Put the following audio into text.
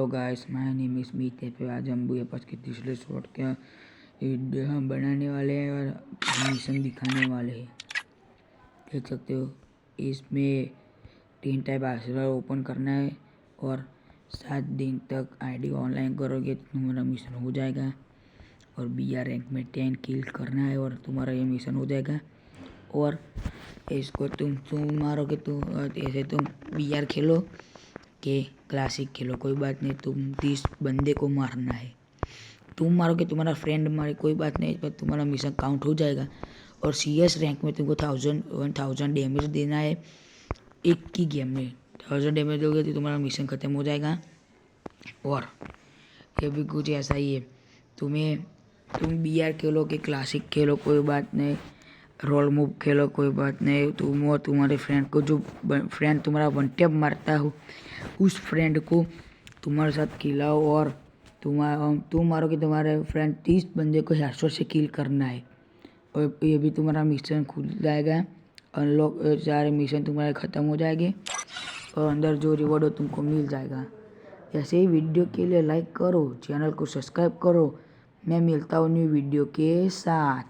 Hello guys, my name is Meet. पे आज हम बुएपास के तीसरे शॉट का वीडियो हम बनाने वाले हैं और मिशन दिखाने वाले हैं। देख सकते हो इसमें 3 टाइप आशीर्वाद ओपन करना है और 7 दिन तक आईडी ऑनलाइन करोगे तो तुम्हारा मिशन हो जाएगा। और BR रैंक में 10 किल करना है और तुम्हारा ये मिशन हो जाएगा। और इसको तुम मारोगे तो ऐसे तुम BR खेलो के क्लासिक खेलो, कोई बात नहीं। तुम 30 बंदे को मारना है, तुम मारोगे तुम्हारा फ्रेंड मारे कोई बात नहीं, पर तुम्हारा मिशन काउंट हो जाएगा। और CS रैंक में तुमको 1000 डैमेज देना है एक की गेम में। 1000 डैमेज दोगे तो तुम्हारा मिशन ख़त्म हो जाएगा। और ये भी कुछ ऐसा ही है, तुम BR खेलो कि क्लासिक खेलो कोई बात नहीं, रोल मूव खेलो कोई बात नहीं। तुम और तुम्हारे फ्रेंड को, जो फ्रेंड तुम्हारा वन टैप मारता हो, उस फ्रेंड को तुम्हारे साथ खिलाओ और तुम मारोगे तुम्हारे फ्रेंड 30 बंदे को हेडशॉट से किल करना है। और ये भी तुम्हारा मिशन खुल जाएगा, अनलॉक सारे मिशन तुम्हारे ख़त्म हो जाएंगे और अंदर जो रिवॉर्ड हो तुमको मिल जाएगा। ऐसे ही वीडियो के लिए लाइक करो, चैनल को सब्सक्राइब करो। मैं मिलता हूँ न्यू वीडियो के साथ।